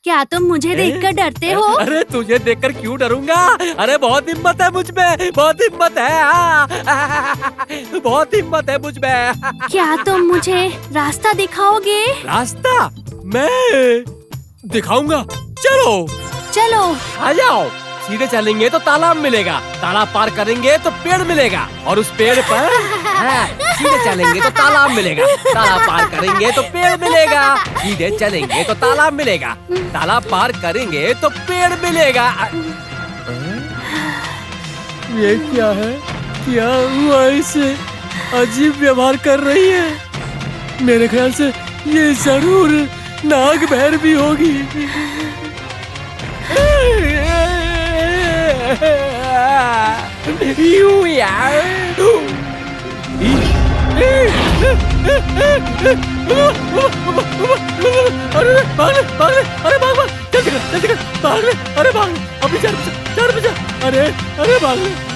क्या तुम मुझे देखकर डरते हो? अरे तुझे देखकर क्यों डरूंगा? अरे बहुत हिम्मत है मुझ में, बहुत हिम्मत है। बहुत हिम्मत है मुझ में। क्या तुम मुझे रास्ता दिखाओगे? रास्ता मैं दिखाऊंगा। चलो चलो आ जाओ। सीधे चलेंगे तो तालाब मिलेगा, तालाब पार करेंगे तो पेड़ मिलेगा, और उस पेड़ पर सीधे चलेंगे तो तालाब मिलेगा, तालाब पार करेंगे तो पेड़ मिलेगा, सीधे चलेंगे तो तालाब मिलेगा, तालाब पार करेंगे तो पेड़ मिलेगा। ये क्या है? क्या हुआ इसे? अजीब व्यवहार कर रही है। मेरे ख्याल से ये जरूर नाग भैरवी होगी।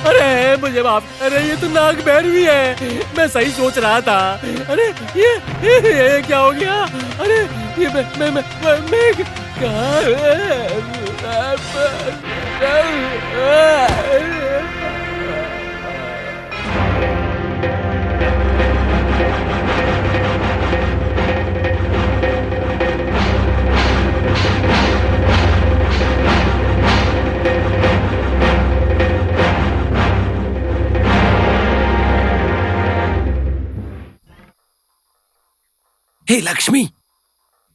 अरे मुझे माफ। अरे ये तो नाग भैरवी है। मैं सही सोच रहा था। अरे ये क्या हो गया? अरे ये मैं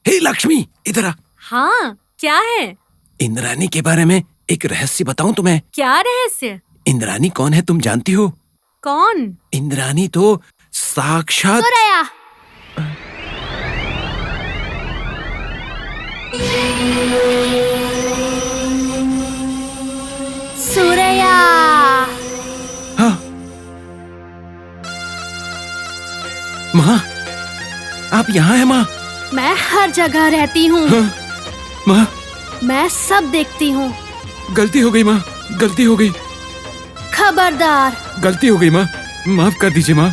हे लक्ष्मी, इधर आ। हाँ, क्या है? इंद्रानी के बारे में एक रहस्य बताऊं तुम्हें? क्या रहस्य? इंद्रानी कौन है तुम जानती हो? कौन? इंद्रानी तो साक्षात सुरैया। सुरैया। हाँ। माँ, आप यहाँ हैं माँ? मैं हर जगह रहती हूँ। हाँ, माँ। मैं सब देखती हूँ। गलती हो गई माँ, गलती हो गई। खबरदार। गलती हो गई माँ, माफ कर दीजिए माँ।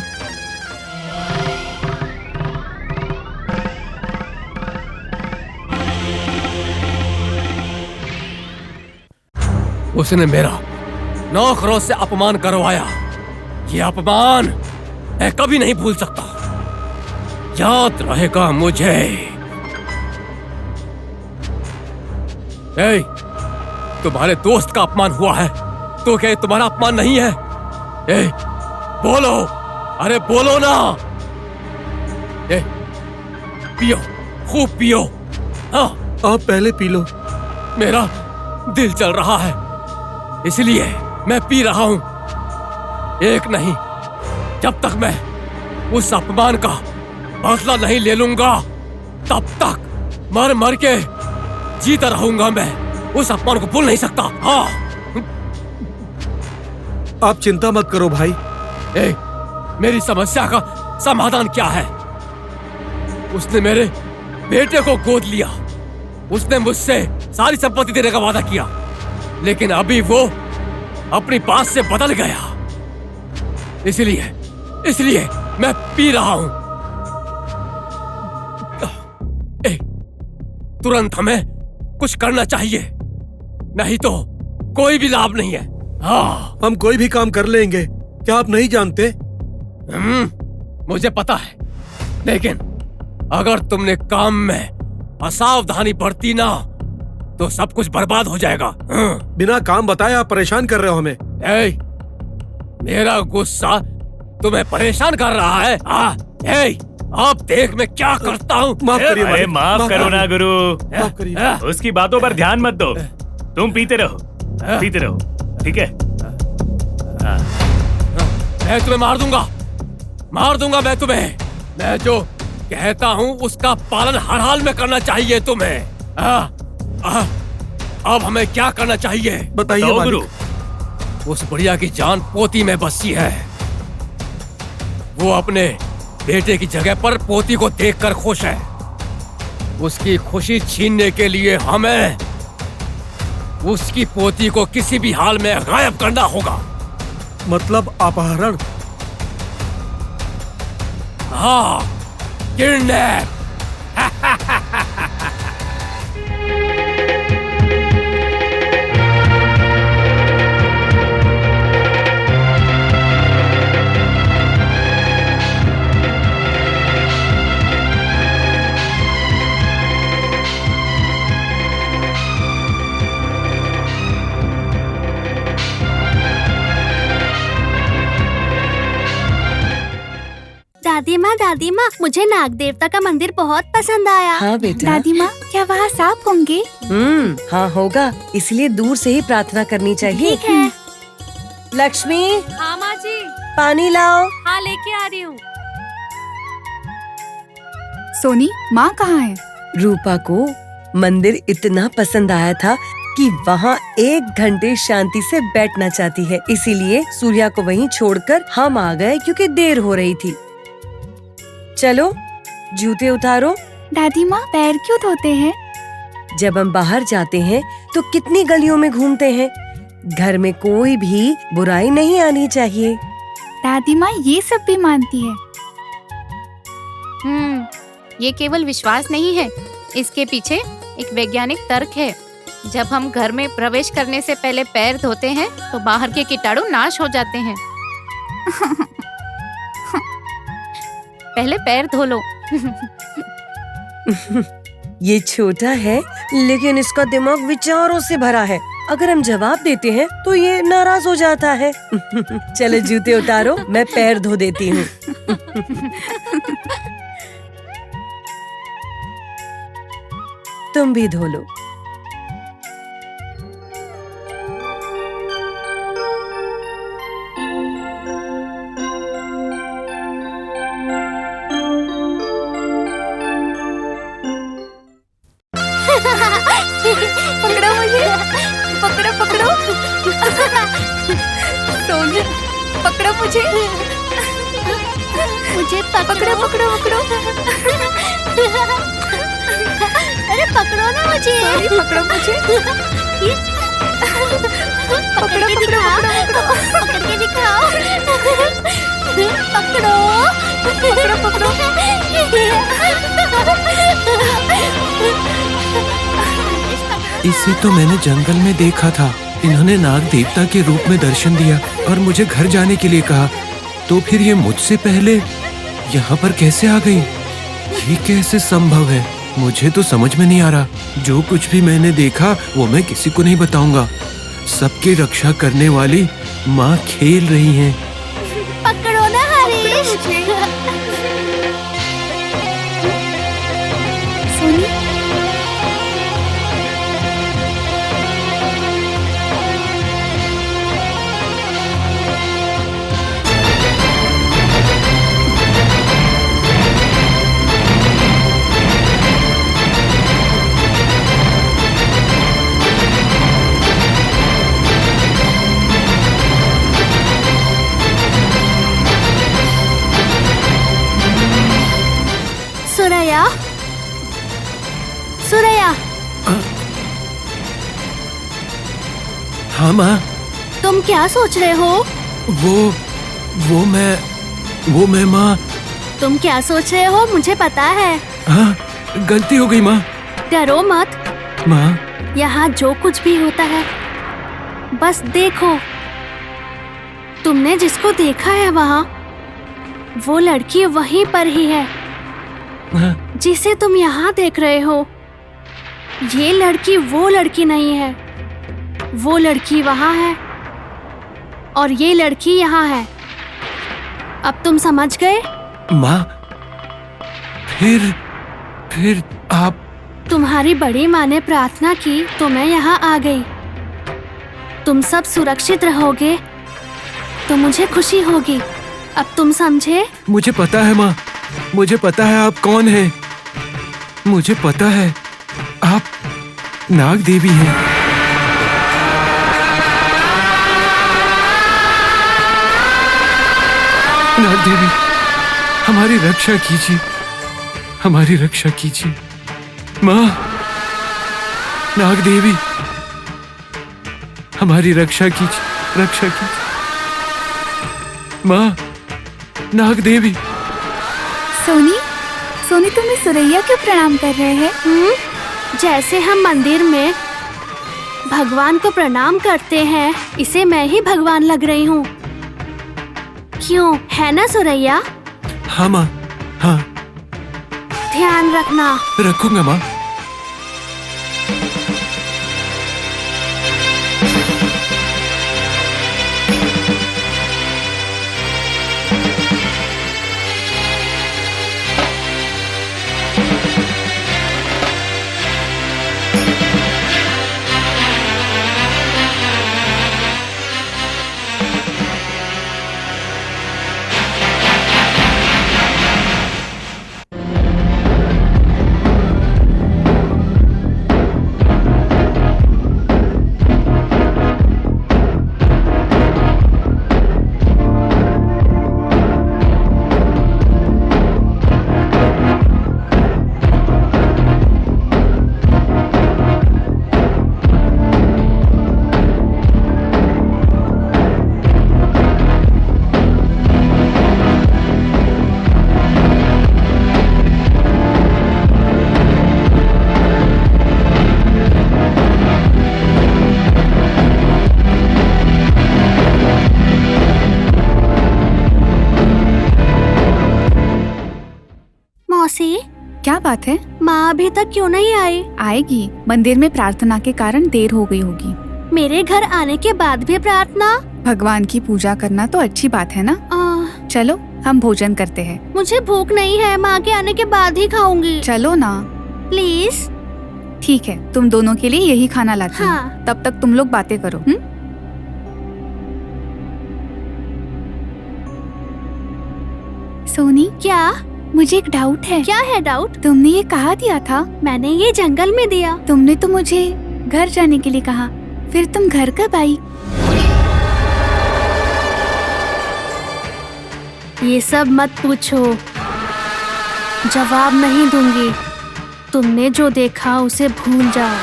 उसने मेरा 9 करोड़ से अपमान करवाया। ये अपमान मैं कभी नहीं भूल सकता। याद रहेगा मुझे। ए, तुम्हारे दोस्त का अपमान हुआ है तो क्या तुम्हारा अपमान नहीं है? ए, बोलो, अरे बोलो ना। ए, पियो, खूब पियो। हाँ, आप पहले पी लो। मेरा दिल चल रहा है इसलिए मैं पी रहा हूं। एक नहीं, जब तक मैं उस अपमान का बदला नहीं ले लूंगा तब तक मर मर के जीता रहूंगा। मैं उस अपमान को भूल नहीं सकता। हाँ। आप चिंता मत करो भाई। ए, मेरी समस्या का समाधान क्या है? उसने मेरे बेटे को गोद लिया। उसने मुझसे सारी संपत्ति देने का वादा किया, लेकिन अभी वो अपनी बात से बदल गया। इसलिए मैं पी रहा हूं। तुरंत हमें कुछ करना चाहिए, नहीं तो कोई भी लाभ नहीं है। हाँ, हम कोई भी काम कर लेंगे। क्या आप नहीं जानते? मुझे पता है, लेकिन अगर तुमने काम में असावधानी बरती ना तो सब कुछ बर्बाद हो जाएगा। बिना काम बताए आप परेशान कर रहे हो हमें। मेरा गुस्सा तुम्हें परेशान कर रहा है? आप देख मैं क्या करता हूँ। माफ करिए। अरे माफ करो ना गुरु। माफ करिए। उसकी बातों पर ध्यान मत दो। तुम पीते रहो, पीते रहो, ठीक है? मैं तुम्हें मार दूंगा मैं तुम्हें। मैं जो कहता हूँ उसका पालन हर हाल में करना चाहिए तुम्हें। अब हमें क्या करना चाहिए? बताइए गुरु। उस बुढ़िया की जान पोती में बसी है। वो अपने बेटे की जगह पर पोती को देखकर खुश है। उसकी खुशी छीनने के लिए हमें उसकी पोती को किसी भी हाल में गायब करना होगा। मतलब अपहरण? हाँ, किडनैप। हाँ दादी माँ, मुझे नाग देवता का मंदिर बहुत पसंद आया। हाँ बेटा। दादी माँ, क्या वहाँ सांप होंगे? हाँ होगा, इसलिए दूर से ही प्रार्थना करनी चाहिए। ठीक है। लक्ष्मी, हाँ माँ जी, पानी लाओ। हाँ लेके आ रही हूँ। सोनी, माँ कहाँ है? रूपा को मंदिर इतना पसंद आया था कि वहाँ 1 घंटे शांति से बैठना चाहती है, इसीलिए सूर्या को वहीं छोड़कर हम आ गए क्योंकि देर हो रही थी। चलो जूते उतारो। दादी माँ, पैर क्यों धोते हैं? जब हम बाहर जाते हैं तो कितनी गलियों में घूमते हैं, घर में कोई भी बुराई नहीं आनी चाहिए। दादी माँ ये सब भी मानती है। ये केवल विश्वास नहीं है, इसके पीछे एक वैज्ञानिक तर्क है। जब हम घर में प्रवेश करने से पहले पैर धोते हैं तो बाहर के कीटाणु नाश हो जाते हैं। पहले पैर धो लो। ये छोटा है लेकिन इसका दिमाग विचारों से भरा है। अगर हम जवाब देते हैं तो ये नाराज हो जाता है। चलो जूते उतारो, मैं पैर धो देती हूँ। तुम भी धो लो। पकड़ो मुझे, पकड़ो पकड़ो। सोनी, पकड़ो मुझे, मुझे पकड़ो पकड़ो पकड़ो। अरे पकड़ो ना मुझे। सोनी, पकड़ो मुझे, पकड़ो पकड़ो दिखाओ, पकड़ के दिखाओ। पकड़ो पकड़ो पकड़ो। इसे तो मैंने जंगल में देखा था। इन्होंने नाग देवता के रूप में दर्शन दिया और मुझे घर जाने के लिए कहा। तो फिर ये मुझसे पहले यहाँ पर कैसे आ गई? ये कैसे संभव है? मुझे तो समझ में नहीं आ रहा। जो कुछ भी मैंने देखा वो मैं किसी को नहीं बताऊंगा। सबकी रक्षा करने वाली माँ खेल रही हैं। पकड़ो ना हरीश। सोनी, सुरैया, सुरैया, हाँ माँ। तुम क्या सोच रहे हो? वो मैं माँ। तुम क्या सोच रहे हो मुझे पता है। हाँ, गलती हो गई माँ। डरो मत। माँ, यहाँ जो कुछ भी होता है बस देखो। तुमने जिसको देखा है वहाँ वो लड़की वहीं पर ही है हाँ, जिसे तुम यहाँ देख रहे हो। ये लड़की वो लड़की नहीं है, वो लड़की वहाँ है और ये लड़की यहाँ है। अब तुम समझ गए? माँ, फिर आप। तुम्हारी बड़ी माँ ने प्रार्थना की तो मैं यहाँ आ गई। तुम सब सुरक्षित रहोगे तो मुझे खुशी होगी। अब तुम समझे? मुझे पता है माँ, मुझे पता है आप कौन हैं। मुझे पता है आप नाग देवी हैं। नाग देवी, हमारी रक्षा कीजिए, हमारी रक्षा कीजिए। माँ, नाग देवी, हमारी रक्षा कीजिए, रक्षा कीजिए। माँ, नाग देवी। सोनी, सोनी तुम्हें सुरैया क्यों प्रणाम कर रहे हैं? जैसे हम मंदिर में भगवान को प्रणाम करते हैं, इसे मैं ही भगवान लग रही हूँ। क्यों, है ना सुरैया? हाँ माँ, हाँ। ध्यान रखना। रखूंगा माँ। मौसी, क्या बात है? माँ अभी तक क्यों नहीं आई? आएगी। मंदिर में प्रार्थना के कारण देर हो गई होगी। मेरे घर आने के बाद भी प्रार्थना? भगवान की पूजा करना तो अच्छी बात है ना। चलो हम भोजन करते हैं। मुझे भूख नहीं है, माँ के आने के बाद ही खाऊंगी। चलो ना प्लीज। ठीक है, तुम दोनों के लिए यही खाना लाती हूँ। हाँ। तब तक तुम लोग बातें करो। सोनी, क्या? मुझे एक डाउट है। क्या है डाउट? तुमने ये कहाँ दिया था? मैंने ये जंगल में दिया। तुमने तो मुझे घर जाने के लिए कहा, फिर तुम घर कब आई? ये सब मत पूछो, जवाब नहीं दूंगी। तुमने जो देखा उसे भूल जाओ,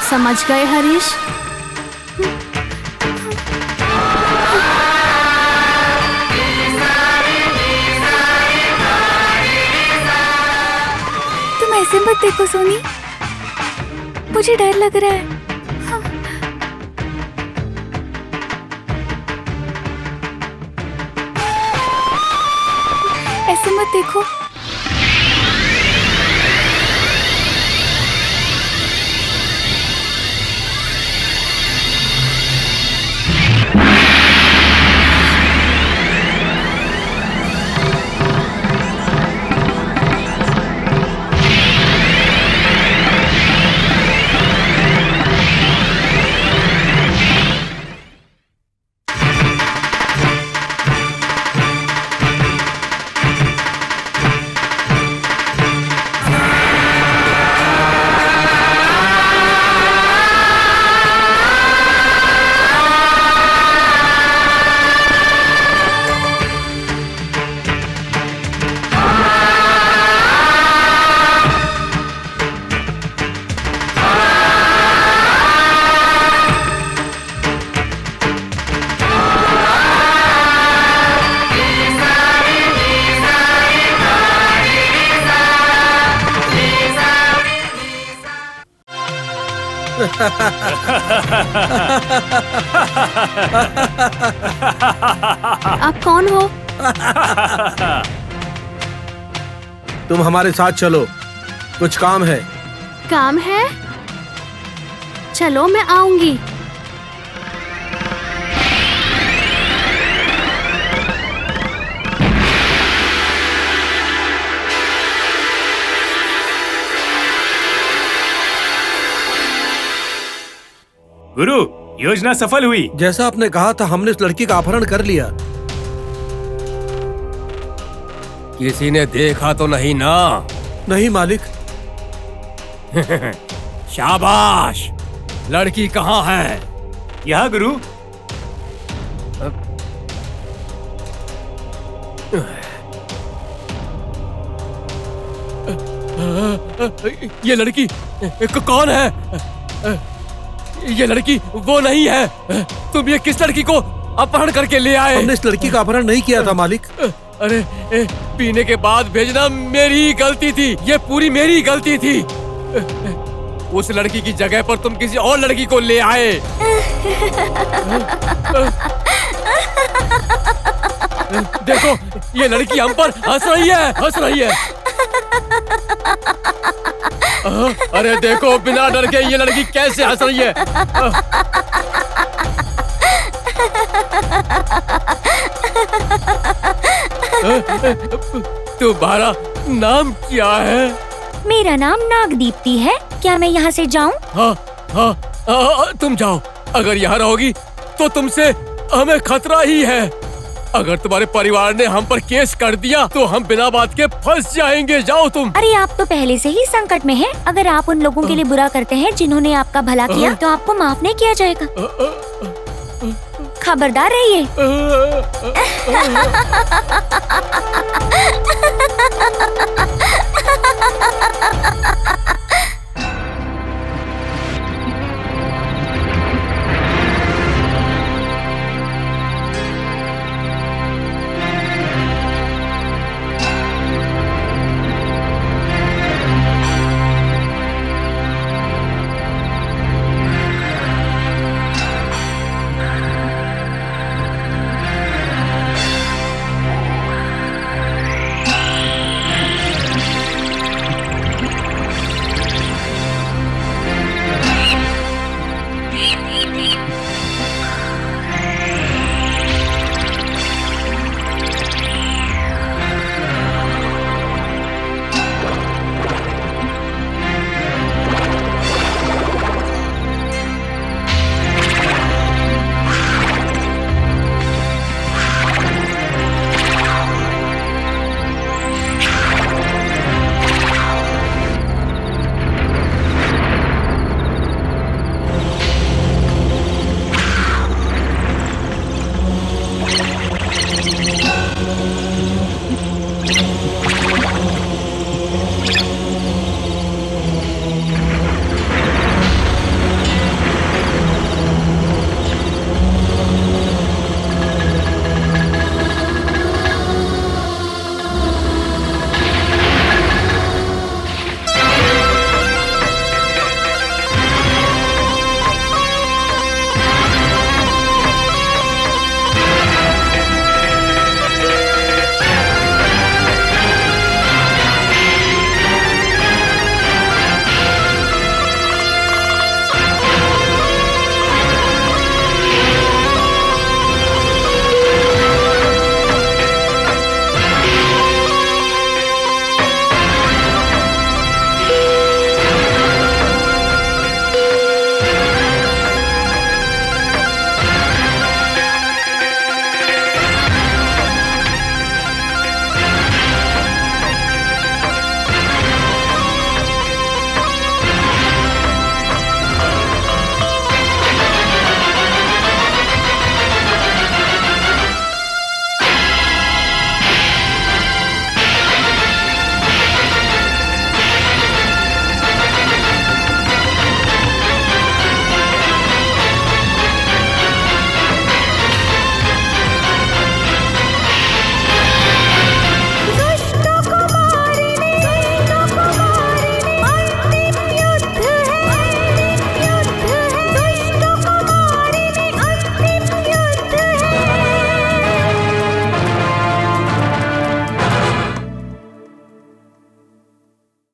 समझ गए हरीश? तुम ऐसे मत देखो सोनी, मुझे डर लग रहा है। ऐसे मत देखो। आप कौन हो? तुम हमारे साथ चलो, कुछ काम है। काम है? चलो मैं आऊंगी। गुरु, योजना सफल हुई। जैसा आपने कहा था, हमने इस लड़की का अपहरण कर लिया। किसी ने देखा तो नहीं ना? नहीं मालिक। शाबाश। लड़की कहाँ है? यहाँ गुरु। ये लड़की कौन है? ये लड़की वो नहीं है। तुम ये किस लड़की को अपहरण करके ले आए? हमने इस लड़की का अपहरण नहीं किया था मालिक। अरे पीने के बाद भेजना मेरी गलती थी, ये पूरी मेरी गलती थी। उस लड़की की जगह पर तुम किसी और लड़की को ले आए। देखो ये लड़की हम पर हंस रही है, हंस रही है। अरे देखो बिना डर के ये लड़की कैसे हंस रही है। तुम्हारा नाम क्या है? मेरा नाम नागदीप्ति है। क्या मैं यहाँ से जाऊँ? हाँ, तुम जाओ। अगर यहाँ रहोगी तो तुमसे हमें खतरा ही है। अगर तुम्हारे परिवार ने हम पर केस कर दिया तो हम बिना बात के फंस जाएंगे। जाओ तुम। अरे आप तो पहले से ही संकट में हैं। अगर आप उन लोगों के लिए बुरा करते हैं जिन्होंने आपका भला किया तो आपको माफ नहीं किया जाएगा। खबरदार रहिए।